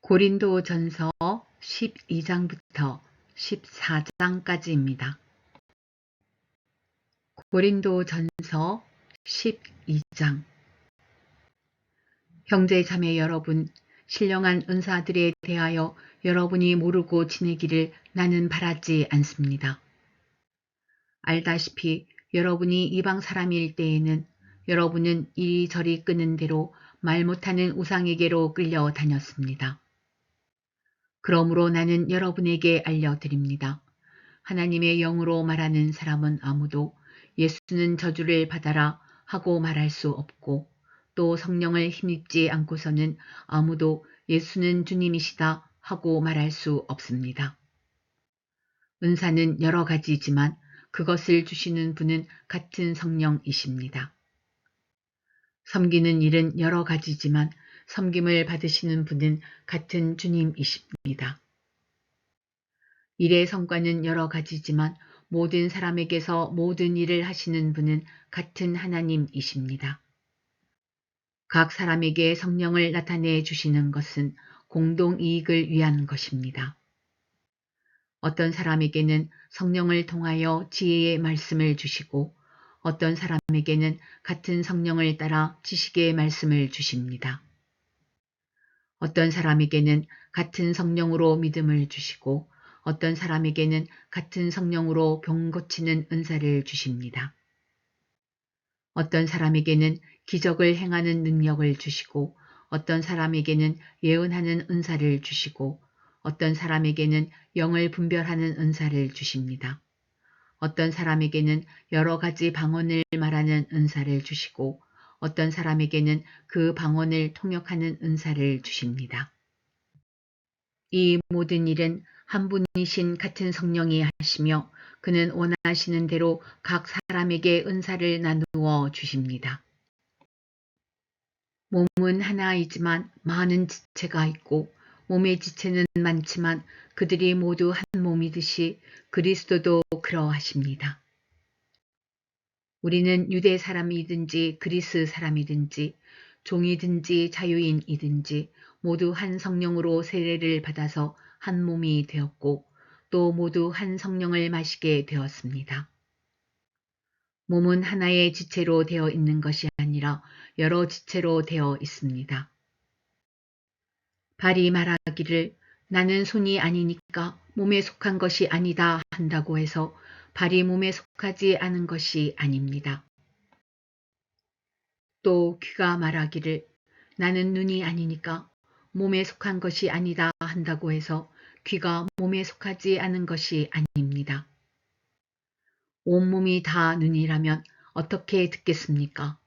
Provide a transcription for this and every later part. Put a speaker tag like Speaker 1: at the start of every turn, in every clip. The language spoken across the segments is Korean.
Speaker 1: 고린도전서 12장부터 14장까지입니다. 고린도전서 12장. 형제 자매 여러분, 신령한 은사들에 대하여 여러분이 모르고 지내기를 나는 바라지 않습니다. 알다시피 여러분이 이방 사람일 때에는 여러분은 이리저리 끄는 대로 말 못하는 우상에게로 끌려다녔습니다. 그러므로 나는 여러분에게 알려드립니다. 하나님의 영으로 말하는 사람은 아무도 예수는 저주를 받아라 하고 말할 수 없고, 또 성령을 힘입지 않고서는 아무도 예수는 주님이시다 하고 말할 수 없습니다. 은사는 여러 가지지만 그것을 주시는 분은 같은 성령이십니다. 섬기는 일은 여러 가지지만 섬김을 받으시는 분은 같은 주님이십니다. 일의 성과는 여러 가지지만 모든 사람에게서 모든 일을 하시는 분은 같은 하나님이십니다. 각 사람에게 성령을 나타내 주시는 것은 공동이익을 위한 것입니다. 어떤 사람에게는 성령을 통하여 지혜의 말씀을 주시고 어떤 사람에게는 같은 성령을 따라 지식의 말씀을 주십니다. 어떤 사람에게는 같은 성령으로 믿음을 주시고 어떤 사람에게는 같은 성령으로 병 고치는 은사를 주십니다. 어떤 사람에게는 기적을 행하는 능력을 주시고 어떤 사람에게는 예언하는 은사를 주시고 어떤 사람에게는 영을 분별하는 은사를 주십니다. 어떤 사람에게는 여러 가지 방언을 말하는 은사를 주시고 어떤 사람에게는 그 방언을 통역하는 은사를 주십니다. 이 모든 일은 한 분이신 같은 성령이 하시며 그는 원하시는 대로 각 사람에게 은사를 나누어 주십니다. 몸은 하나이지만 많은 지체가 있고 몸의 지체는 많지만 그들이 모두 한 몸이듯이 그리스도도 그러하십니다. 우리는 유대 사람이든지 그리스 사람이든지 종이든지 자유인이든지 모두 한 성령으로 세례를 받아서 한 몸이 되었고 또 모두 한 성령을 마시게 되었습니다. 몸은 하나의 지체로 되어 있는 것이 아니라 여러 지체로 되어 있습니다. 발이 말하기를 나는 손이 아니니까 몸에 속한 것이 아니다 한다고 해서 발이 몸에 속하지 않은 것이 아닙니다. 또 귀가 말하기를 나는 눈이 아니니까 몸에 속한 것이 아니다 한다고 해서 귀가 몸에 속하지 않은 것이 아닙니다. 온몸이 다 눈이라면 어떻게 듣겠습니까?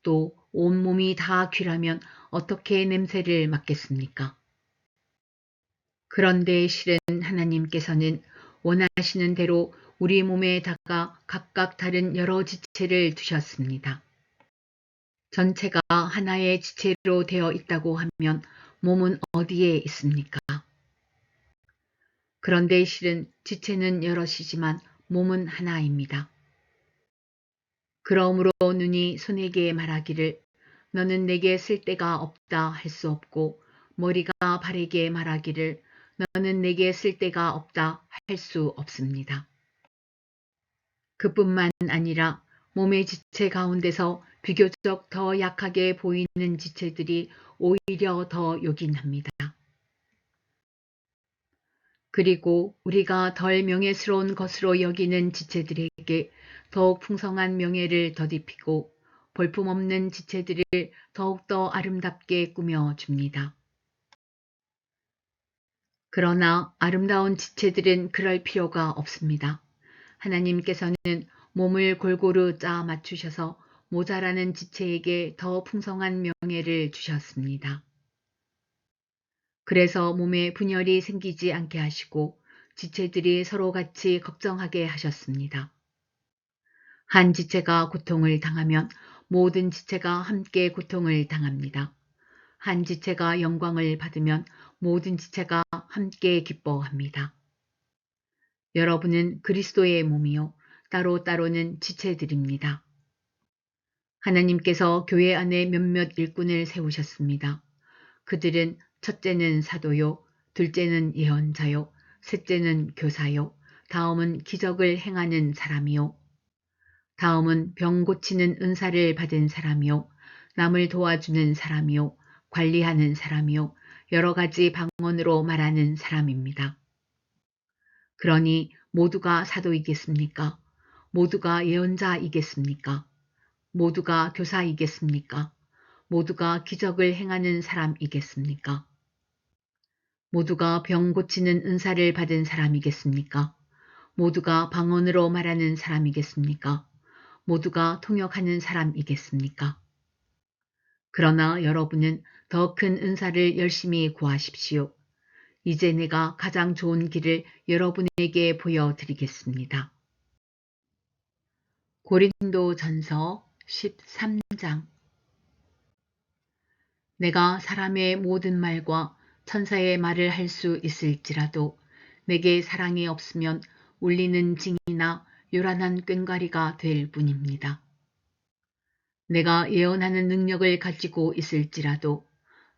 Speaker 1: 또 온몸이 다 귀라면 어떻게 냄새를 맡겠습니까? 그런데 실은 하나님께서는 원하시는 대로 우리 몸에다가 각각 다른 여러 지체를 두셨습니다. 전체가 하나의 지체로 되어 있다고 하면 몸은 어디에 있습니까? 그런데 실은 지체는 여럿이지만 몸은 하나입니다. 그러므로 눈이 손에게 말하기를 너는 내게 쓸데가 없다 할 수 없고 머리가 발에게 말하기를 너는 내게 쓸데가 없다 할 수 없습니다. 그뿐만 아니라 몸의 지체 가운데서 비교적 더 약하게 보이는 지체들이 오히려 더 요긴합니다. 그리고 우리가 덜 명예스러운 것으로 여기는 지체들에게 더욱 풍성한 명예를 덧입히고 볼품없는 지체들을 더욱더 아름답게 꾸며줍니다. 그러나 아름다운 지체들은 그럴 필요가 없습니다. 하나님께서는 몸을 골고루 짜 맞추셔서 모자라는 지체에게 더 풍성한 명예를 주셨습니다. 그래서 몸에 분열이 생기지 않게 하시고 지체들이 서로 같이 걱정하게 하셨습니다. 한 지체가 고통을 당하면 모든 지체가 함께 고통을 당합니다. 한 지체가 영광을 받으면 모든 지체가 함께 기뻐합니다. 여러분은 그리스도의 몸이요 따로따로는 지체들입니다. 하나님께서 교회 안에 몇몇 일꾼을 세우셨습니다. 그들은 첫째는 사도요, 둘째는 예언자요, 셋째는 교사요, 다음은 기적을 행하는 사람이요, 다음은 병 고치는 은사를 받은 사람이요, 남을 도와주는 사람이요, 관리하는 사람이요, 여러 가지 방언으로 말하는 사람입니다. 그러니 모두가 사도이겠습니까? 모두가 예언자이겠습니까? 모두가 교사이겠습니까? 모두가 기적을 행하는 사람이겠습니까? 모두가 병 고치는 은사를 받은 사람이겠습니까? 모두가 방언으로 말하는 사람이겠습니까? 모두가 통역하는 사람이겠습니까? 그러나 여러분은 더 큰 은사를 열심히 구하십시오. 이제 내가 가장 좋은 길을 여러분에게 보여드리겠습니다. 고린도전서 13장. 내가 사람의 모든 말과 천사의 말을 할 수 있을지라도 내게 사랑이 없으면 울리는 징이나 요란한 꽹과리가 될 뿐입니다. 내가 예언하는 능력을 가지고 있을지라도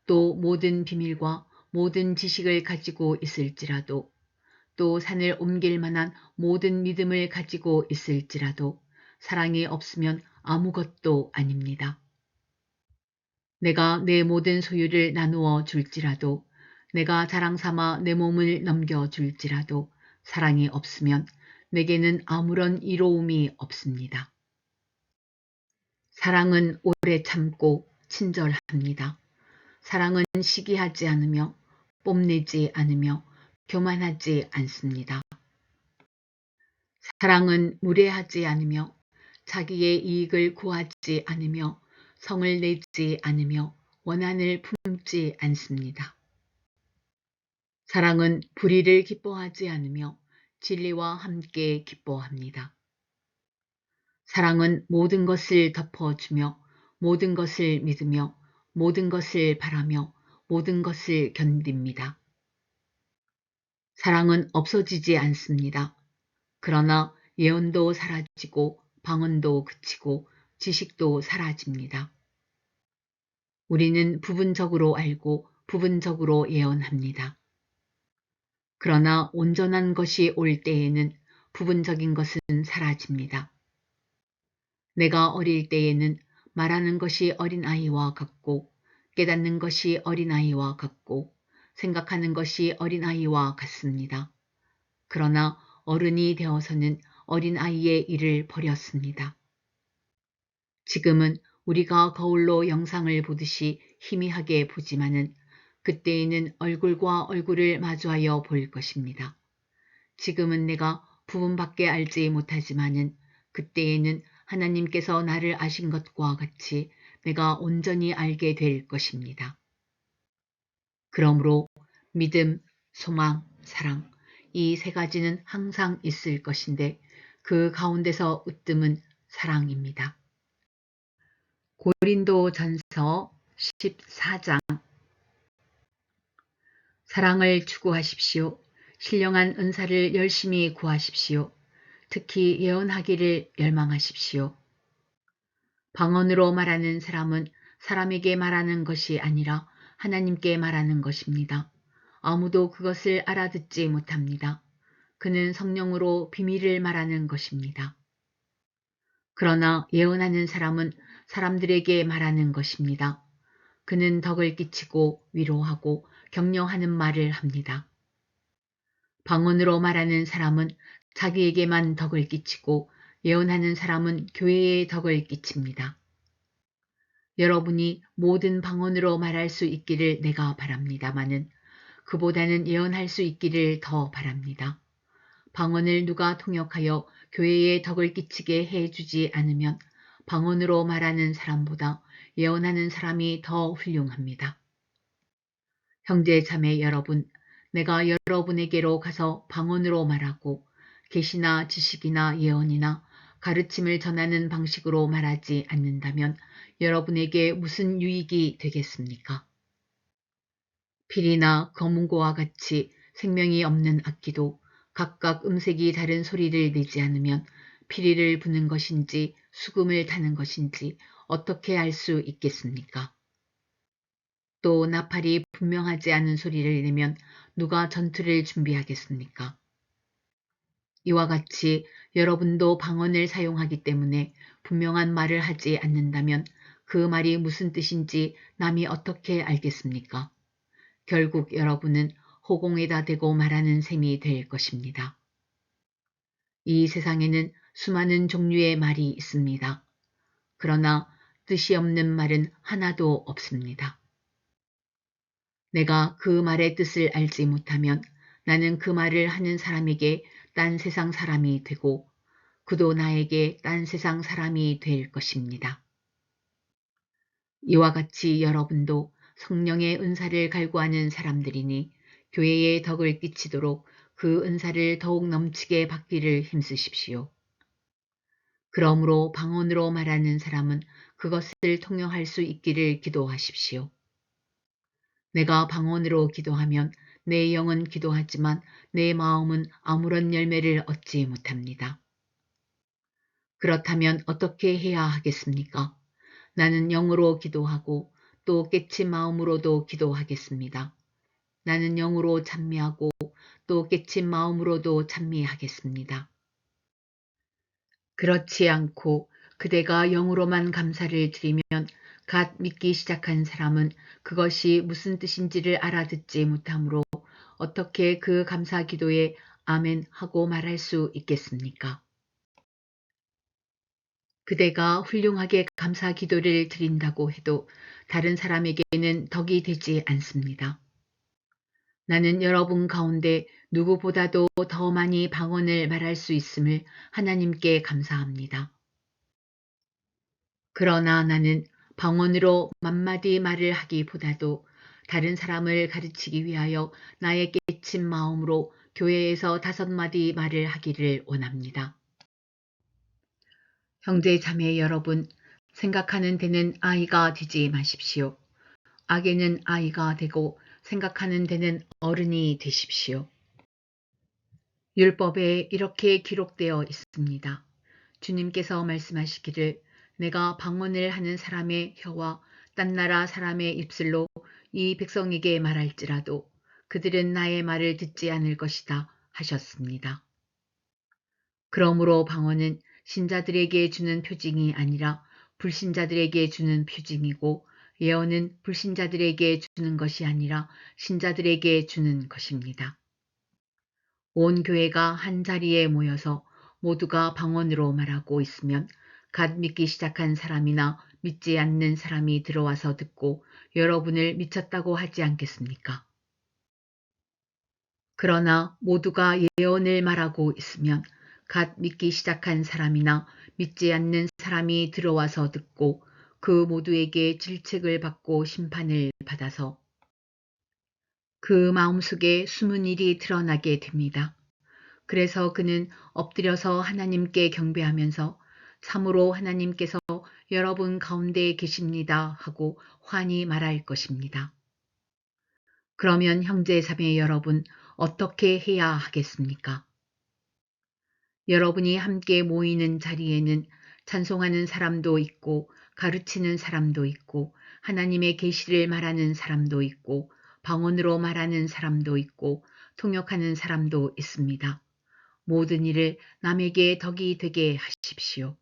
Speaker 1: 또 모든 비밀과 모든 지식을 가지고 있을지라도 또 산을 옮길 만한 모든 믿음을 가지고 있을지라도 사랑이 없으면 아무것도 아닙니다. 내가 내 모든 소유를 나누어 줄지라도 내가 자랑삼아 내 몸을 넘겨줄지라도 사랑이 없으면 내게는 아무런 이로움이 없습니다. 사랑은 오래 참고 친절합니다. 사랑은 시기하지 않으며 뽐내지 않으며 교만하지 않습니다. 사랑은 무례하지 않으며 자기의 이익을 구하지 않으며 성을 내지 않으며 원한을 품지 않습니다. 사랑은 불의를 기뻐하지 않으며 진리와 함께 기뻐합니다. 사랑은 모든 것을 덮어주며 모든 것을 믿으며 모든 것을 바라며 모든 것을 견딥니다. 사랑은 없어지지 않습니다. 그러나 예언도 사라지고 방언도 그치고 지식도 사라집니다. 우리는 부분적으로 알고 부분적으로 예언합니다. 그러나 온전한 것이 올 때에는 부분적인 것은 사라집니다. 내가 어릴 때에는 말하는 것이 어린아이와 같고 깨닫는 것이 어린아이와 같고 생각하는 것이 어린아이와 같습니다. 그러나 어른이 되어서는 어린아이의 일을 버렸습니다. 지금은 우리가 거울로 영상을 보듯이 희미하게 보지만은 그때에는 얼굴과 얼굴을 마주하여 볼 것입니다. 지금은 내가 부분밖에 알지 못하지만은 그때에는 하나님께서 나를 아신 것과 같이 내가 온전히 알게 될 것입니다. 그러므로 믿음, 소망, 사랑 이 세 가지는 항상 있을 것인데 그 가운데서 으뜸은 사랑입니다. 고린도전서 14장. 사랑을 추구하십시오. 신령한 은사를 열심히 구하십시오. 특히 예언하기를 열망하십시오. 방언으로 말하는 사람은 사람에게 말하는 것이 아니라 하나님께 말하는 것입니다. 아무도 그것을 알아듣지 못합니다. 그는 성령으로 비밀을 말하는 것입니다. 그러나 예언하는 사람은 사람들에게 말하는 것입니다. 그는 덕을 끼치고 위로하고 격려하는 말을 합니다. 방언으로 말하는 사람은 자기에게만 덕을 끼치고 예언하는 사람은 교회에 덕을 끼칩니다. 여러분이 모든 방언으로 말할 수 있기를 내가 바랍니다마는 그보다는 예언할 수 있기를 더 바랍니다. 방언을 누가 통역하여 교회에 덕을 끼치게 해주지 않으면 방언으로 말하는 사람보다 예언하는 사람이 더 훌륭합니다. 형제 자매 여러분, 내가 여러분에게로 가서 방언으로 말하고 계시나 지식이나 예언이나 가르침을 전하는 방식으로 말하지 않는다면 여러분에게 무슨 유익이 되겠습니까? 필이나 검은고와 같이 생명이 없는 악기도 각각 음색이 다른 소리를 내지 않으면 피리를 부는 것인지 수금을 타는 것인지 어떻게 알 수 있겠습니까? 또 나팔이 분명하지 않은 소리를 내면 누가 전투를 준비하겠습니까? 이와 같이 여러분도 방언을 사용하기 때문에 분명한 말을 하지 않는다면 그 말이 무슨 뜻인지 남이 어떻게 알겠습니까? 결국 여러분은 호공에다 대고 말하는 셈이 될 것입니다. 이 세상에는 수많은 종류의 말이 있습니다. 그러나 뜻이 없는 말은 하나도 없습니다. 내가 그 말의 뜻을 알지 못하면 나는 그 말을 하는 사람에게 딴 세상 사람이 되고 그도 나에게 딴 세상 사람이 될 것입니다. 이와 같이 여러분도 성령의 은사를 갈구하는 사람들이니 교회에 덕을 끼치도록 그 은사를 더욱 넘치게 받기를 힘쓰십시오. 그러므로 방언으로 말하는 사람은 그것을 통용할 수 있기를 기도하십시오. 내가 방언으로 기도하면 내 영은 기도하지만 내 마음은 아무런 열매를 얻지 못합니다. 그렇다면 어떻게 해야 하겠습니까? 나는 영으로 기도하고 또 깨친 마음으로도 기도하겠습니다. 나는 영으로 찬미하고 또 깨친 마음으로도 찬미하겠습니다. 그렇지 않고 그대가 영으로만 감사를 드리면 갓 믿기 시작한 사람은 그것이 무슨 뜻인지를 알아듣지 못하므로 어떻게 그 감사 기도에 아멘 하고 말할 수 있겠습니까? 그대가 훌륭하게 감사 기도를 드린다고 해도 다른 사람에게는 덕이 되지 않습니다. 나는 여러분 가운데 누구보다도 더 많이 방언을 말할 수 있음을 하나님께 감사합니다. 그러나 나는 방언으로 만마디 말을 하기보다도 다른 사람을 가르치기 위하여 나의 깨친 마음으로 교회에서 5마디 말을 하기를 원합니다. 형제 자매 여러분, 생각하는 데는 아이가 되지 마십시오. 악에는 아이가 되고 생각하는 데는 어른이 되십시오. 율법에 이렇게 기록되어 있습니다. 주님께서 말씀하시기를 내가 방언을 하는 사람의 혀와 딴 나라 사람의 입술로 이 백성에게 말할지라도 그들은 나의 말을 듣지 않을 것이다 하셨습니다. 그러므로 방언은 신자들에게 주는 표징이 아니라 불신자들에게 주는 표징이고 예언은 불신자들에게 주는 것이 아니라 신자들에게 주는 것입니다. 온 교회가 한 자리에 모여서 모두가 방언으로 말하고 있으면 갓 믿기 시작한 사람이나 믿지 않는 사람이 들어와서 듣고 여러분을 미쳤다고 하지 않겠습니까? 그러나 모두가 예언을 말하고 있으면 갓 믿기 시작한 사람이나 믿지 않는 사람이 들어와서 듣고 그 모두에게 질책을 받고 심판을 받아서 그 마음속에 숨은 일이 드러나게 됩니다. 그래서 그는 엎드려서 하나님께 경배하면서 참으로 하나님께서 여러분 가운데 계십니다 하고 환히 말할 것입니다. 그러면 형제 자매 여러분 어떻게 해야 하겠습니까? 여러분이 함께 모이는 자리에는 찬송하는 사람도 있고 가르치는 사람도 있고 하나님의 계시를 말하는 사람도 있고 방언으로 말하는 사람도 있고 통역하는 사람도 있습니다. 모든 일을 남에게 덕이 되게 하십시오.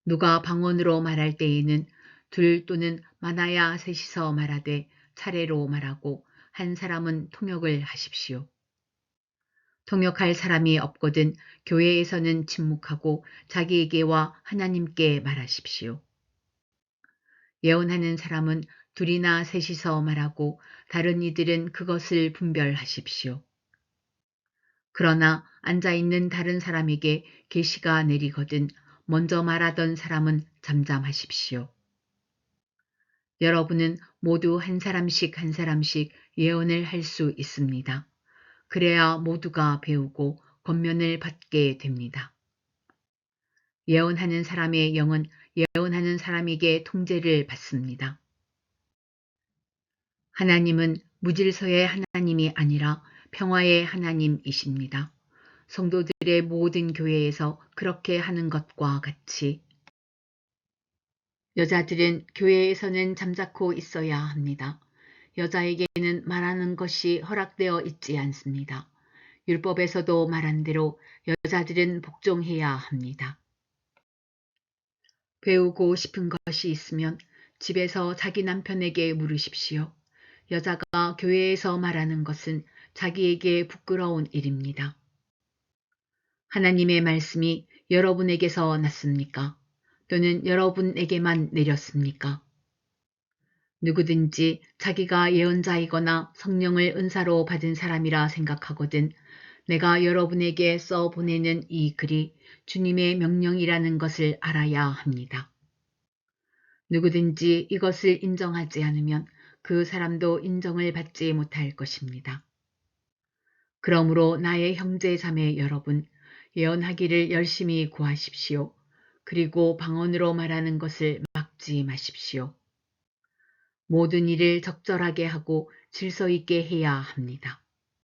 Speaker 1: 누가 방언으로 말할 때에는 둘 또는 많아야 셋이서 말하되 차례로 말하고 한 사람은 통역을 하십시오. 통역할 사람이 없거든 교회에서는 침묵하고 자기에게와 하나님께 말하십시오. 예언하는 사람은 둘이나 셋이서 말하고 다른 이들은 그것을 분별하십시오. 그러나 앉아있는 다른 사람에게 계시가 내리거든 먼저 말하던 사람은 잠잠하십시오. 여러분은 모두 한 사람씩 한 사람씩 예언을 할 수 있습니다. 그래야 모두가 배우고 권면을 받게 됩니다. 예언하는 사람의 영은 예언하는 사람에게 통제를 받습니다. 하나님은 무질서의 하나님이 아니라 평화의 하나님이십니다. 성도들의 모든 교회에서 그렇게 하는 것과 같이 여자들은 교회에서는 잠자코 있어야 합니다. 여자에게는 말하는 것이 허락되어 있지 않습니다. 율법에서도 말한 대로 여자들은 복종해야 합니다. 배우고 싶은 것이 있으면 집에서 자기 남편에게 물으십시오. 여자가 교회에서 말하는 것은 자기에게 부끄러운 일입니다. 하나님의 말씀이 여러분에게서 났습니까? 또는 여러분에게만 내렸습니까? 누구든지 자기가 예언자이거나 성령을 은사로 받은 사람이라 생각하거든 내가 여러분에게 써 보내는 이 글이 주님의 명령이라는 것을 알아야 합니다. 누구든지 이것을 인정하지 않으면 그 사람도 인정을 받지 못할 것입니다. 그러므로 나의 형제 자매 여러분, 예언하기를 열심히 구하십시오. 그리고 방언으로 말하는 것을 막지 마십시오. 모든 일을 적절하게 하고 질서 있게 해야 합니다.